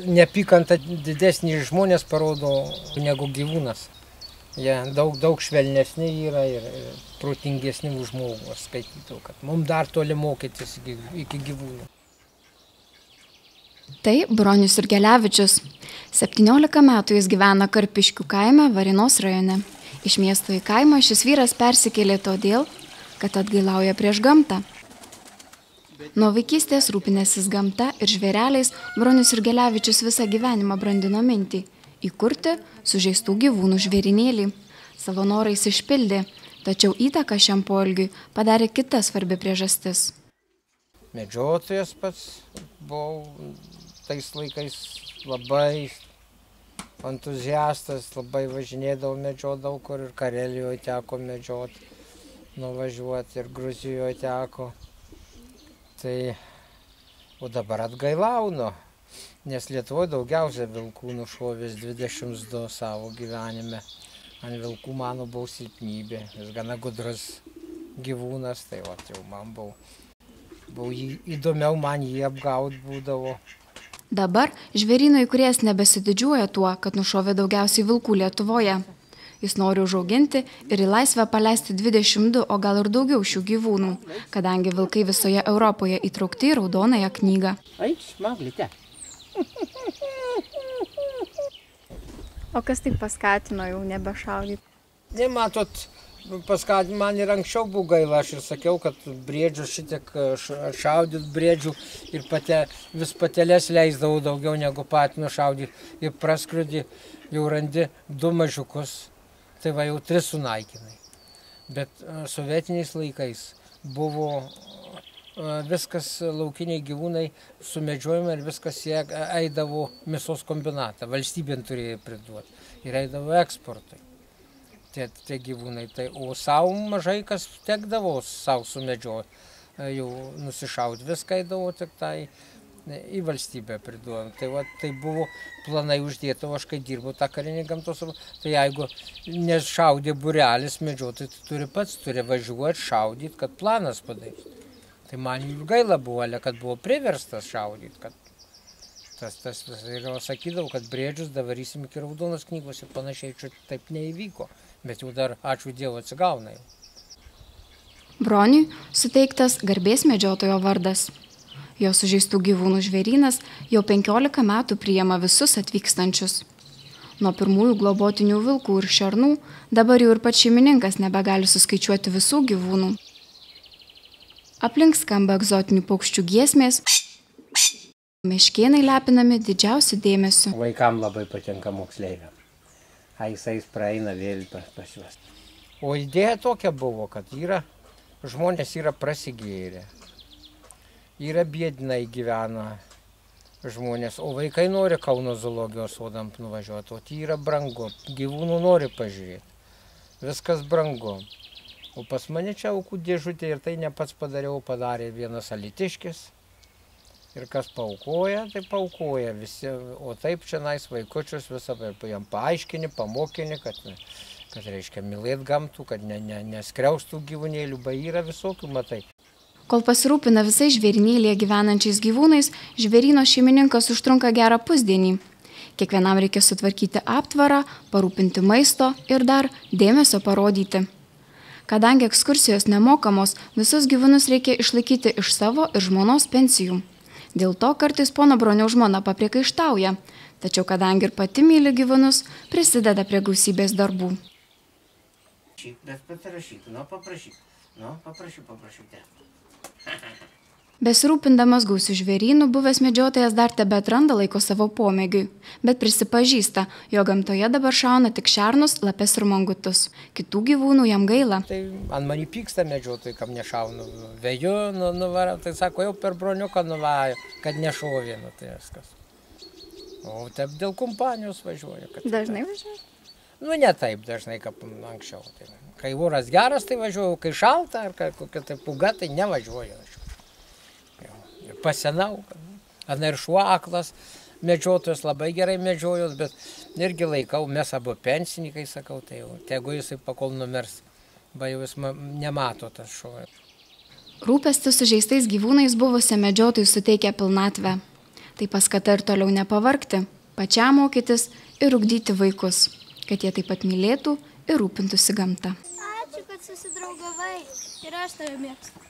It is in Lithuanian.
Neapykanta didesnį žmonės parodo negu gyvūnas. Jie daug švelnesni yra ir protingesni už žmogų, aš skaityčiau, kad mums dar toli mokytis iki gyvūnų. Tai Bronius Jurgelevičius. 17 metų jis gyvena Karpiškių kaime Varėnos rajone. Iš miesto į kaimą šis vyras persikėlė todėl, kad atgailauja prieš gamtą. Nuo vaikystės rūpinęsis gamta ir žvėreliais, Bronius Jurgelevičius visą gyvenimą brandino mintį įkurti sužeistų gyvūnų žvėrinėlį. Savo norais išpildė, tačiau įtaką šiam poelgiui padarė kita svarbi priežastis. Medžiotojas pats buvau tais laikais labai entuziastas, labai važinėdavau, medžiodavau, kur ir Karelijoje teko medžioti, nuvažiuoti ir Gruzijoje teko. Tai, o dabar atgailaunu, nes Lietuvoje daugiausia vilkų nušovęs 22 savo gyvenime. Ant vilkų mano buvo silpnybė, jis gana gudrus gyvūnas, tai jau man buvo įdomiau man jį apgauti būdavo. Dabar žvėryno įkūrėjas nebesididžiuoja tuo, kad nušovė daugiausiai vilkų Lietuvoje. Jis nori užauginti ir į laisvę paleisti 22, o gal ir daugiau šių gyvūnų, kadangi vilkai visoje Europoje įtraukti į raudonąją knygą. O kas taip paskatino jau nebešaudyti? Nematot, paskatino, man ir anksčiau buvo gaila, aš ir sakiau, kad briedžių šitiek šaudyt briedžių ir vis patelės leisdavau daugiau negu patinų šaudyti. Ir praskrudi, jau randi 2 mažiukus, tai va jau 3 sunaikinai. Bet sovietiniais laikais buvo viskas, laukiniai gyvūnai sumedžiojami ir viskas eidavo mėsos kombinatą, valstybėn turėjo priduoti ir eidavo eksportui. Tie gyvūnai, o savo mažai kas tekdavo savo sumedžioti, jau nusišauti, viską eidavo tik tai į valstybę priduodam. Tai buvo planai uždėti, o aš kai dirbau tą karinį gamtos, tai jeigu nešaudė būrelis medžiotojai, tai turi važiuoti, šaudyti, kad planas padaryti. Tai man jų gaila buvo, kad buvo priverstas šaudyti, kad ir sakydavau, kad briedžius davarysim iki raudonos knygos ir panašiai, čia taip neįvyko, bet jau dar, ačiū Dievu, atsigauna jau. Broniui suteiktas garbės medžiotojo vardas. Jo sužeistų gyvūnų žvėrynas jau 15 metų priima visus atvykstančius. Nuo pirmųjų globotinių vilkų ir šernų dabar jau ir pats šeimininkas nebegali suskaičiuoti visų gyvūnų. Aplink skamba egzotinių paukščių giesmės, meškėnai lepinami didžiausiu dėmesiu. Vaikam labai patinka moksleiviam. Jisais praeina vėl pas juos. O idėja tokia buvo, kad žmonės yra prasigėrę, yra biednai gyvena žmonės, o vaikai nori Kauno zoologijos sodam nuvažiuoti, o tai yra brangu, gyvūnų nori pažiūrėti, viskas brangu. O pas mane čia aukų dėžutė ir tai ne pats padariau, padarė vienas alytiškis. Ir kas paaukoja, tai paaukoja visi. O taip čia vaikučius visą jam paaiškini, pamokini, kad reiškia mylėt gamtų, kad neskriaustų gyvūnėlių, yra visokių, matai. Kol pasirūpina visai žvėrinėlėje gyvenančiais gyvūnais, žvėryno šeimininkas užtrunka gerą pusdienį. Kiekvienam reikia sutvarkyti aptvarą, parūpinti maisto ir dar dėmesio parodyti. Kadangi ekskursijos nemokamos, visus gyvūnus reikia išlaikyti iš savo ir žmonos pensijų. Dėl to kartais pono Broniaus žmona papriekaištauja, tačiau kadangi ir pati myli gyvūnus, prisideda prie gausybės darbų. Besirūpindamas gausių žvėrynų, buvęs medžiotojas dar tebeatranda laiko savo pomėgiui, bet prisipažįsta, jo gamtoje dabar šauna tik šernus, lapes ir mangutus. Kitų gyvūnų jam gaila. Tai ant mani pyksta medžiotojai, kam nešaunu. Veju, nuvara, tai sako, jau per broniuką nuvajo, kad nešovė, tai viskas. O taip dėl kompanijos važiuoja. Dažnai važiuoja? Ne taip dažnai, kaip anksčiau. Kai oras geras, tai važiuoju, kai šalta, ar kokia tai puga, tai nevažiuoju. Pasenau, ir šuo aklas, medžiotojas labai gerai medžiojos, bet irgi laikau, mes abu pensininkai, sakau, tai jau, tegu jisai pakol numirs, jau jis nemato tas šuo. Rūpestis sužeistais gyvūnais buvusiam medžiotojui suteikia pilnatvę. Tai paskata ir toliau nepavargti, pačiam mokytis ir ugdyti vaikus, kad jie taip pat mylėtų ir rūpintųsi gamta. Ačiū, kad susidraugavai ir aš tave mėgstu.